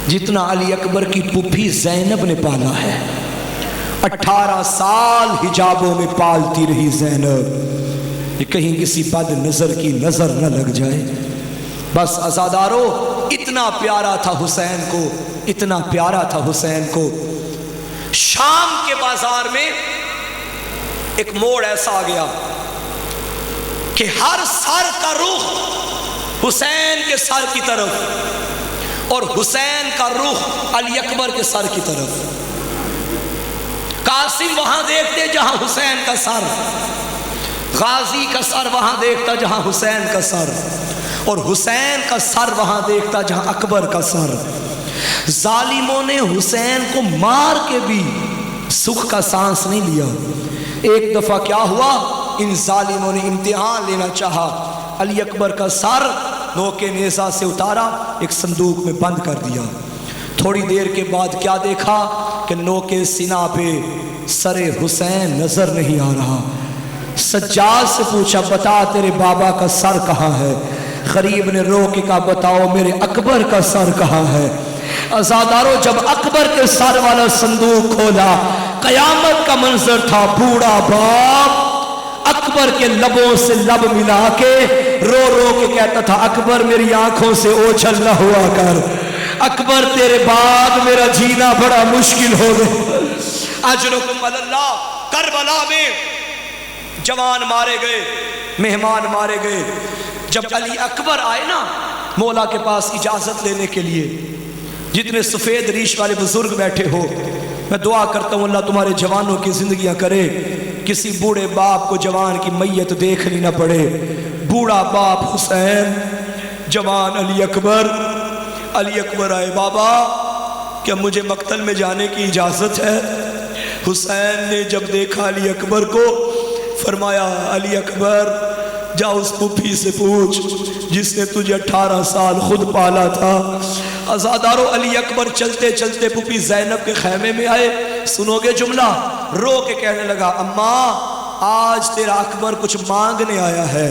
جتنا علی اکبر کی پھوپھی زینب نے پالا ہے۔ 18 سال حجابوں میں پالتی رہی زینب کہ کہیں کسی بد نظر کی نظر نہ لگ جائے۔ بس عزادارو اتنا پیارا تھا حسین کو، اتنا پیارا تھا حسین کو۔ شام کے بازار میں ایک موڑ ایسا آ گیا کہ ہر سر کا رخ حسین کے سر کی طرف اور حسین کا رخ علی اکبر کے سر کی طرف۔ قاسم وہاں دیکھتے جہاں حسین کا سر، غازی کا سر وہاں دیکھتا جہاں حسین کا سر، اور حسین کا سر وہاں دیکھتا جہاں اکبر کا سر۔ ظالموں نے حسین کو مار کے بھی سکھ کا سانس نہیں لیا۔ ایک دفعہ کیا ہوا، ان ظالموں نے امتحان لینا چاہا، علی اکبر کا سر نوکے نیزہ سے اتارا، ایک صندوق میں بند کر دیا۔ تھوڑی دیر کے بعد کیا دیکھا کہ نوکے سینہ پہ سر حسین نظر نہیں آ رہا۔ سجاد سے پوچھا بتا تیرے بابا کا سر کہاں ہے؟ غریب نے رو کے کہا بتاؤ میرے اکبر کا سر کہاں ہے؟ عزادارو جب اکبر کے سر والا صندوق کھولا، قیامت کا منظر تھا۔ بوڑھا باپ اکبر کے لبوں سے لب ملا کے رو رو کے کہتا تھا اکبر میری آنکھوں سے اوجھل نہ ہوا کر، اکبر تیرے بعد میرا جینا بڑا مشکل ہو گیا۔ اجرکم اللہ، کربلا میں جوان مارے گئے، مہمان مارے گئے۔ جب علی اکبر آئے نا مولا کے پاس اجازت لینے کے لیے، جتنے سفید ریش والے بزرگ بیٹھے ہو، میں دعا کرتا ہوں اللہ تمہارے جوانوں کی زندگیاں کرے، کسی بوڑھے باپ کو جوان کی میت دیکھنی نہ پڑے۔ بوڑھا باپ حسین، جوان علی اکبر۔ علی اکبر آئے، بابا کیا مجھے مقتل میں جانے کی اجازت ہے؟ حسین نے جب دیکھا علی اکبر کو، فرمایا علی اکبر جا اس پھوپھی سے پوچھ جس نے تجھے 18 سال خود پالا تھا۔ عزادارو علی اکبر چلتے چلتے پھوپھی زینب کے خیمے میں آئے۔ سنو گے جملہ، رو کے کہنے لگا اماں آج تیرا اکبر کچھ مانگنے آیا ہے۔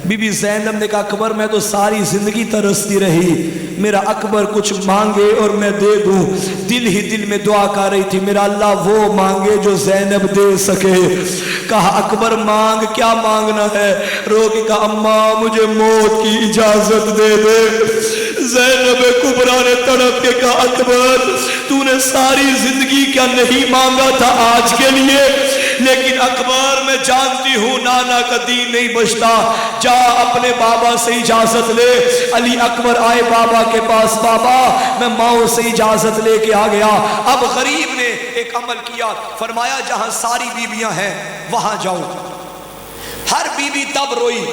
بی بی زینب نے کہا اکبر میں تو ساری زندگی ترستی رہی، میرا اکبر کچھ مانگے اور میں دے دوں۔ دل ہی دل میں دعا کر رہی تھی میرا اللہ وہ مانگے جو زینب دے سکے۔ کہا اکبر مانگ، کیا مانگنا ہے؟ رو کے کہا اماں مجھے موت کی اجازت دے دے۔ زینب کبریٰ نے تڑپ کے کہا اکبر تو نے ساری زندگی کیا نہیں مانگا تھا آج کے لیے؟ لیکن اکبر میں جانتی ہوں نانا کا دین نہیں بچتا، جا اپنے بابا سے اجازت لے۔ علی اکبر آئے بابا کے پاس، بابا میں ماؤں سے اجازت لے کے آ گیا۔ اب غریب نے ایک عمل کیا، فرمایا جہاں ساری بیویاں ہیں وہاں جاؤ۔ ہر بیوی تب روئی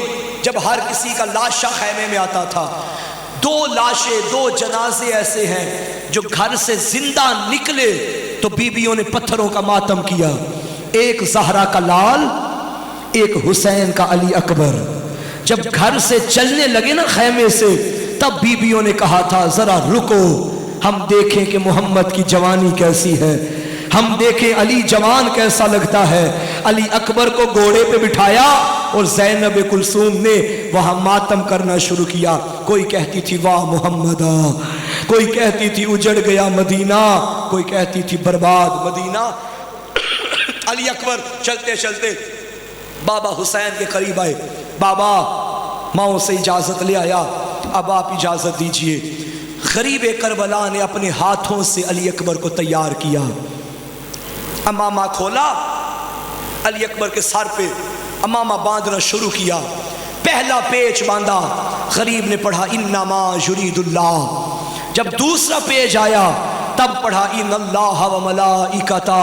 جب ہر کسی کا لاشا خیمے میں آتا تھا۔ 2 لاشیں، 2 جنازے ایسے ہیں جو گھر سے زندہ نکلے تو بیویوں نے پتھروں کا ماتم کیا۔ ایک زہرا کا لال، ایک حسین کا علی اکبر۔ جب گھر سے چلنے لگے نا خیمے سے، تب بیویوں نے کہا تھا ذرا رکو ہم دیکھیں کہ محمد کی جوانی کیسی ہے، ہم دیکھیں علی جوان کیسا لگتا ہے۔ علی اکبر کو گھوڑے پہ بٹھایا اور زینب کلثوم نے وہاں ماتم کرنا شروع کیا۔ کوئی کہتی تھی واہ محمدہ، کوئی کہتی تھی اجڑ گیا مدینہ، کوئی کہتی تھی برباد مدینہ۔ علی اکبر چلتے چلتے بابا حسین کے قریب آئے، بابا ماؤں سے اجازت لے آیا، اب آپ اجازت دیجئے۔ غریب کربلا نے اپنے ہاتھوں سے علی اکبر کو تیار کیا۔ امامہ کھولا، علی اکبر کے سر پہ امامہ باندھنا شروع کیا۔ پہلا پیچ باندھا، غریب نے پڑھا انما یرید اللہ۔ جب دوسرا پیج آیا تب پڑھا ان اللہ و ملائکتہ۔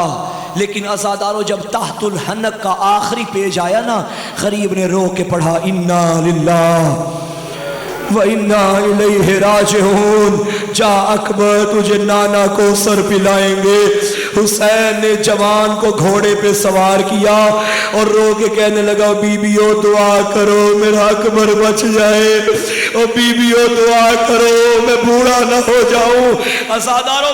لیکن عزادارو جب تحت الحنک کا آخری پیج آیا نا، غریب نے رو کے پڑھا انا للہ و انا الیہ راجعون۔ جا اکبر تجھے نانا کو سر پلائیں گے۔ حسین نے جوان کو گھوڑے پہ سوار کیا اور رو کے کہنے لگا بیبیو دعا کرو میرا اکبر بچ جائے، اور بیبیو دعا کرو میں بوڑھا نہ ہو جاؤں۔ عزادارو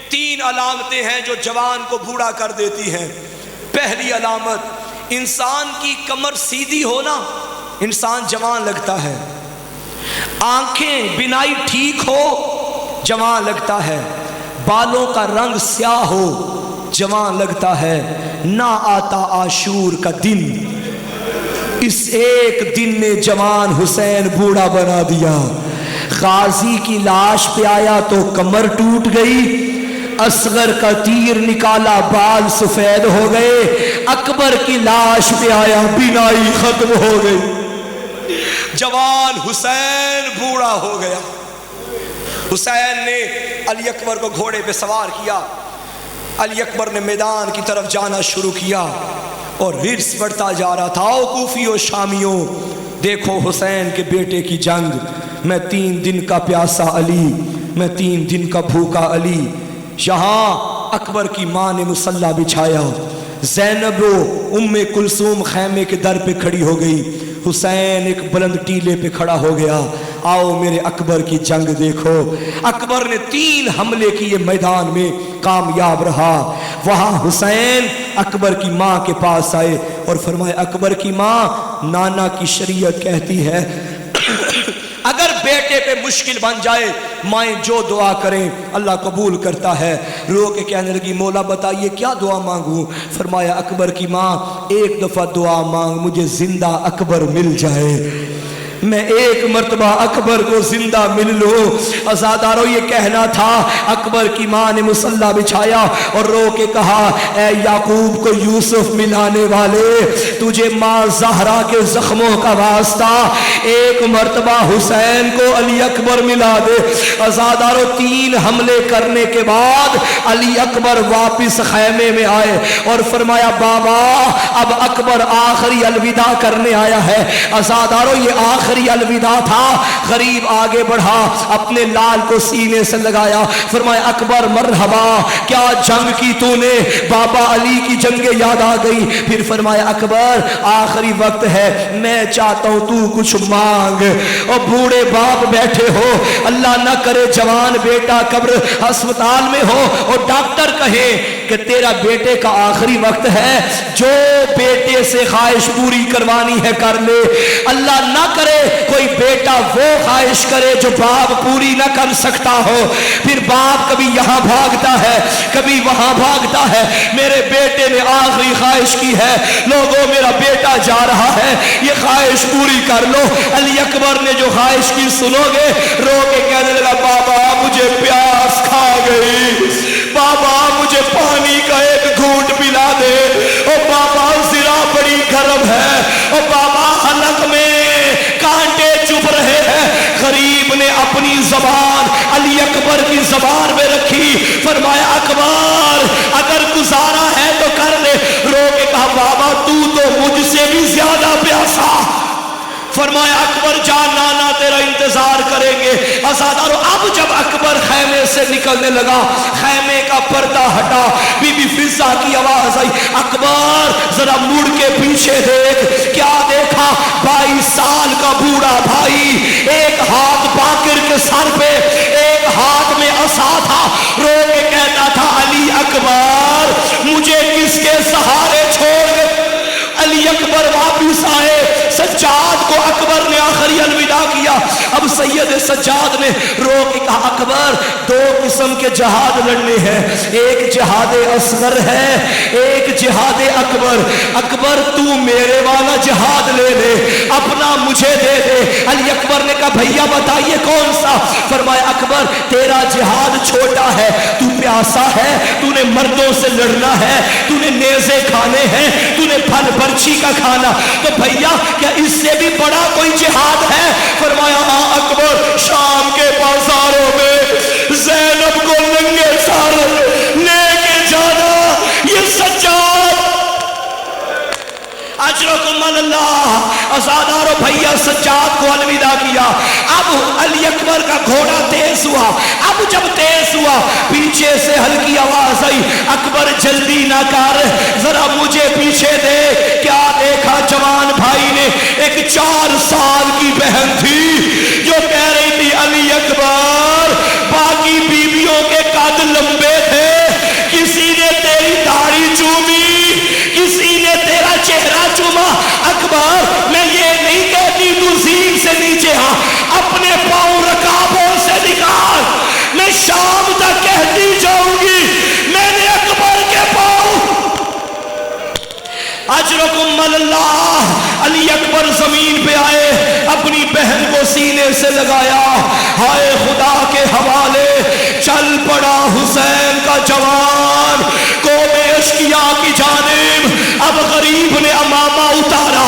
تین علامتیں ہیں جو جوان کو بوڑھا کر دیتی ہیں۔ پہلی علامت، انسان کی کمر سیدھی ہونا انسان جوان لگتا ہے، آنکھیں بینائی ٹھیک ہو جوان لگتا ہے، بالوں کا رنگ سیاہ ہو جوان لگتا ہے۔ نہ آتا عاشور کا دن، اس ایک دن نے جوان حسین بوڑھا بنا دیا۔ غازی کی لاش پہ آیا تو کمر ٹوٹ گئی، اصغر کا تیر نکالا بال سفید ہو گئے، اکبر کی لاش پہ آیا بینائی ختم ہو گئی۔ جوان حسین بوڑھا ہو گیا۔ حسین نے علی اکبر کو گھوڑے پہ سوار کیا، علی اکبر نے میدان کی طرف جانا شروع کیا اور ہرس بڑھتا جا رہا تھا. او کوفیوں شامیوں، دیکھو حسین کے بیٹے کی جنگ. میں 3 دن کا پیاسا علی، میں 3 دن کا بھوکا علی. یہاں اکبر کی ماں نے مصلی بچھایا. زینب و ام کلثوم خیمے کے در پہ کھڑی ہو گئی. حسین ایک بلند ٹیلے پہ کھڑا ہو گیا. آؤ میرے اکبر کی جنگ دیکھو. اکبر نے 3 حملے کیے، میدان میں کامیاب رہا. وہاں حسین اکبر کی ماں کے پاس آئے اور فرمائے اکبر کی ماں، نانا کی شریعت کہتی ہے اگر بیٹے پہ مشکل بن جائے مائیں جو دعا کریں اللہ قبول کرتا ہے. رو کے کہنے لگی مولا بتائیے کیا دعا مانگوں؟ فرمایا اکبر کی ماں ایک دفعہ دعا مانگ، مجھے زندہ اکبر مل جائے، میں ایک مرتبہ اکبر کو زندہ مل لوں. عزادارو یہ کہنا تھا. اکبر کی ماں نے مصلی بچھایا اور رو کے کہا اے یعقوب کو یوسف ملانے والے، تجھے ماں زہرا کے زخموں کا واسطہ ایک مرتبہ حسین کو علی اکبر ملا دے. عزادارو 3 حملے کرنے کے بعد علی اکبر واپس خیمے میں آئے اور فرمایا بابا اب اکبر آخری الوداع کرنے آیا ہے. عزادارو یہ آخری الوداع تھا. غریب آگے بڑھا، اپنے لال کو سینے سے لگایا، فرمایا اکبر مرحبا، کیا جنگ کی تو نے؟ بابا علی کی جنگیں یاد آ گئی. پھر فرمایا اکبر آخری وقت ہے، میں چاہتا ہوں تو کچھ مانگ. اور بوڑھے باپ بیٹھے ہو، اللہ نہ کرے جوان بیٹا قبر ہسپتال میں ہو اور ڈاکٹر کہے کہ تیرا بیٹے کا آخری وقت ہے، جو بیٹے سے خواہش پوری کروانی ہے کر لے. اللہ نہ کرے کوئی بیٹا وہ خواہش کرے جو باپ پوری نہ کر سکتا ہو. پھر باپ کبھی یہاں بھاگتا ہے کبھی وہاں بھاگتا ہے. میرے بیٹے نے آخری خواہش کی ہے، لوگوں میرا بیٹا جا رہا ہے، یہ خواہش پوری کر لو. علی اکبر نے جو خواہش کی سنو گے، رو کے کہنے لگا بابا مجھے پیاس کھا گئی، بابا مجھے پانی کا ایک گھونٹ پلا دے. او بابا زرا بڑی گرم ہے، او بابا حلق میں کانٹے چپ رہے ہیں. غریب نے اپنی زبان علی اکبر کی زبان میں رکھی، فرمایا اکبر اگر گزارا ہے تو کر لے. رو کے کہا بابا تو مجھ سے بھی زیادہ پیاسا. فرمایا اکبر جا نانا تیرا انتظار کریں گے. عزادارو اب جب اکبر خیمے سے نکلنے لگا، خیمے کا پردہ ہٹا، بی بی فضہ کی آواز آئی اکبر ذرا مڑ کے پیچھے دیکھ. کیا دیکھا؟ 22 سال کا بوڑھا بھائی، ایک ہاتھ باقر کے سر پہ، ایک ہاتھ میں عصا تھا. رو کے کہتا تھا علی اکبر مجھے کس کے سہارے چھوڑ گئے. علی اکبر واپس آئے. سجاد کو اکبر نے آخری الوداع کیا. اب سید سجاد نے رو کے کہا اکبر 2 قسم کے جہاد لڑنے ہیں، ایک جہاد اصغر ہے، ایک جہاد اکبر. اکبر تو میرے والا جہاد لے لے، اپنا مجھے دے دے. علی اکبر نے کہا بھیا بتائیے کون سا؟ فرمایا اکبر تیرا جہاد چھوٹا ہے، تو پیاسا ہے، تو نے مردوں سے لڑنا ہے، تو نے نیزے کھانے ہیں، تو نے پھل برچھی کا کھانا، تو بھیا کیا اس سے بھی بڑا کوئی جہاد ہے؟ فرمایا ہاں اکبر شام کے بازاروں میں زینب کو ننگے سر لے کے جانا. یہ سجاد اجرکم اللہ. عزادارو بھیا سجاد کو الوداع کیا. اب علی اکبر کا گھوڑا تیز ہوا. اب جب تیز ہوا پیچھے سے ہلکی آواز آئی اکبر جلدی نہ کر، ذرا مجھے پیچھے دے. کیا دیکھا جوان بھائی نے؟ ایک 4 سال کی بہن تھی جو کہہ رہی تھی علی اکبر باقی بیویوں کے قد لمبے تھے، کسی نے تیری داڑھی چومی، کسی نے تیرا چہرہ چوما. اکبر میں یہ نہیں کہتی تو زین سے نیچے ہاں، اپنے پاؤں رکابوں سے نکال، میں شام تک کہتی جاؤں گی میں نے اکبر کے پاؤں. اجرکم اللہ. علی اکبر زمین پہ آئے، اپنی بہن کو سینے سے لگایا، ہائے خدا کے حوالے چل پڑا حسین کا جوان کوبے اشکیا کی جانب. اب غریب نے امامہ اتارا،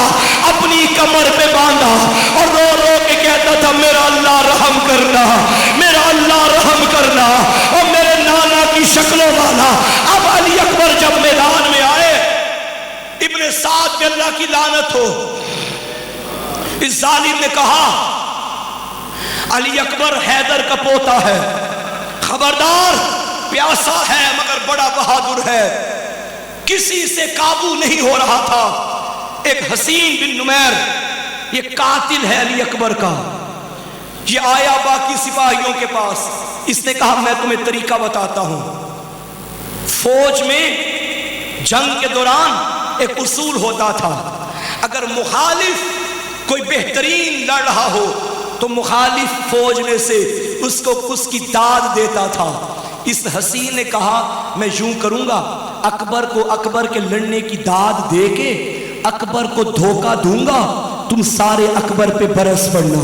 اپنی کمر پہ باندھا اور رو رو کے کہتا تھا میرا اللہ رحم کرنا، میرا اللہ رحم کرنا، اور میرے نانا کی شکلوں والا. اب علی کے ساتھ بھی اللہ کی لعنت ہو۔ اس ظالم نے کہا علی اکبر حیدر کا پوتا ہے، خبردار، پیاسا ہے مگر بڑا بہادر ہے۔ کسی سے قابو نہیں ہو رہا تھا۔ ایک حسین بن نمیر، یہ قاتل ہے علی اکبر کا، یہ آیا باقی سپاہیوں کے پاس، اس نے کہا میں تمہیں طریقہ بتاتا ہوں۔ فوج میں جنگ کے دوران ایک اصول ہوتا تھا، اگر مخالف کوئی بہترین لڑ رہا ہو تو مخالف فوج میں سے اس کو اس کی داد دیتا تھا۔ اس حسین نے کہا میں یوں کروں گا، اکبر کو اکبر کے لڑنے کی داد دے کے اکبر کو دھوکہ دوں گا، تم سارے اکبر پہ برس پڑنا۔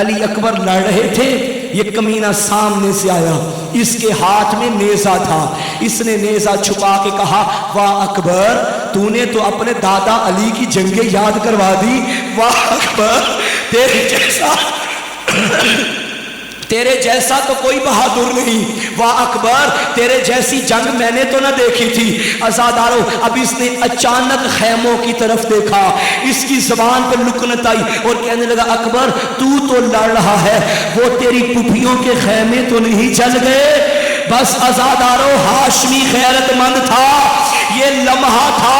علی اکبر لڑ رہے تھے، یہ کمینہ سامنے سے آیا، اس کے ہاتھ میں نیزہ تھا، اس نے نیزہ چھپا کے کہا واہ اکبر، تو نے تو اپنے دادا علی کی جنگیں یاد کروا دی، واہ اکبر، تیرے جیسا تو کوئی بہادر نہیں، واہ اکبر، تیرے جیسی جنگ میں نے تو نہ دیکھی تھی۔ عزادارو، اب اس نے اچانک خیموں کی طرف دیکھا، اس کی زبان پر لکنت آئی اور کہنے لگا اکبر تو لڑ رہا ہے، وہ تیری پھوپھیوں کے خیمے تو نہیں جل گئے؟ بس عزادارو، ہاشمی غیرت مند تھا، یہ لمحہ تھا،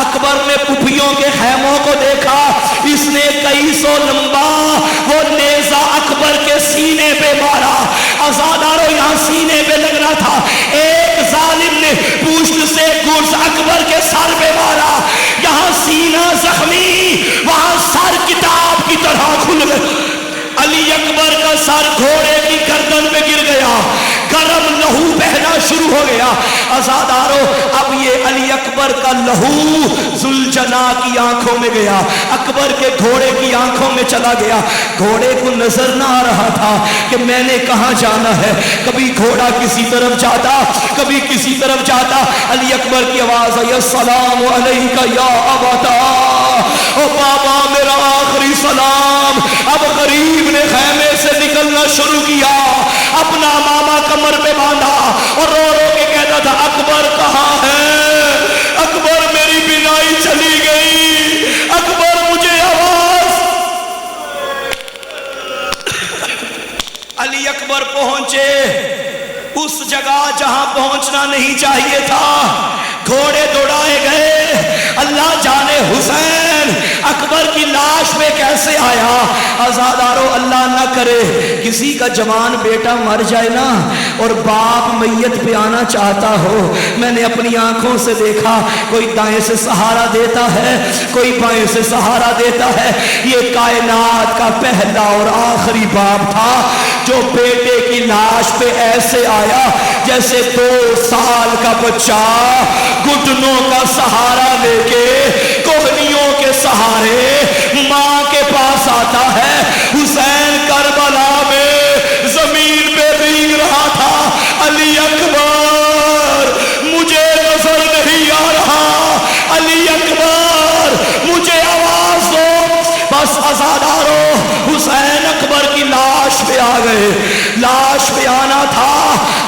اکبر نے پھوپھیوں کے خیموں کو دیکھا، اس نے کئی سو لمبا وہ نیزہ اکبر کے سینے پہ مارا۔ عزادارو، یہاں سینے پہ لگنا تھا، ایک ظالم نے پوشت سے گرز اکبر کے سر پہ مارا، یہاں سینہ زخمی، وہاں سر کتاب کی طرح کھل گیا۔ علی اکبر کا سر گھوڑے کی گردن پہ گر گیا، گرم لہو بہنا شروع ہو گیا۔ عزادارو، اب یہ علی اکبر کا لہو ذوالجنا کی آنکھوں میں گیا، اکبر کے گھوڑے کی آنکھوں میں چلا گیا۔ گھوڑے کو نظر نہ آ رہا تھا کہ میں نے کہاں جانا ہے، کبھی گھوڑا کسی طرف جاتا، کبھی کسی طرف جاتا۔ علی اکبر کی آواز آئی السلام علیکہ یا ابتا، او بابا میرا آخری سلام۔ اب غریب نے خیمے سے نکلنا شروع کیا، اپنا ماما کمر پہ باندھا اور رو رو کے کہتا تھا اکبر کہاں ہے، اکبر میری بینائی چلی گئی، اکبر مجھے آواز۔ علی اکبر پہنچے اس جگہ جہاں پہنچنا نہیں چاہیے تھا، گھوڑے دوڑائے گئے، اللہ جانے حسین اکبر کی لاش پہ کیسے آیا۔ عزادارو، اللہ نہ کرے کسی کا جوان بیٹا مر جائے نا اور باپ میت پہ آنا چاہتا ہو۔ میں نے اپنی آنکھوں سے دیکھا، کوئی دائیں سے سہارا دیتا ہے، کوئی بائیں سے سہارا دیتا ہے۔ یہ کائنات کا پہلا اور آخری باپ تھا جو بیٹے کی لاش پہ ایسے آیا جیسے 2 سال کا بچہ گھٹنوں کا سہارا لے کے، کوہنیوں کے سہارے ماں کے پاس آتا ہے۔ حسین کربلا میں زمین پہ رینگ رہا تھا، علی اکبر مجھے نظر نہیں آ رہا، علی اکبر مجھے آواز دو۔ بس عزادارو، حسین اکبر کی لاش پہ آ گئے، لاش پہ آنا تھا،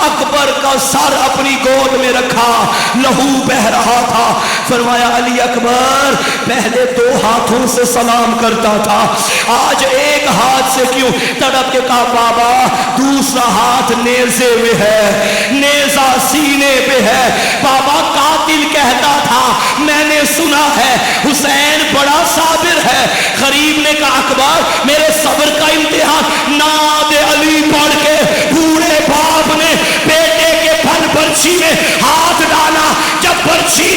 اکبر کا سر اپنی گود میں رکھا، لہو بہ رہا تھا۔ فرمایا علی اکبر پہلے 2 ہاتھوں سے سلام کرتا تھا، آج ایک ہاتھ سے کیوں؟ تڑپ کے کہا بابا دوسرا ہاتھ نیزے میں ہے، نیزہ سینے پہ ہے۔ بابا قاتل کہتا تھا میں نے سنا ہے حسین بڑا صابر ہے۔ غریب نے کہا اکبر میرے صبر کا امتحان، ناد علی پڑھ کے بوڑھے باپ نے بیٹے کے پھن برچھی میں ہاتھ ڈالا، جب برچھی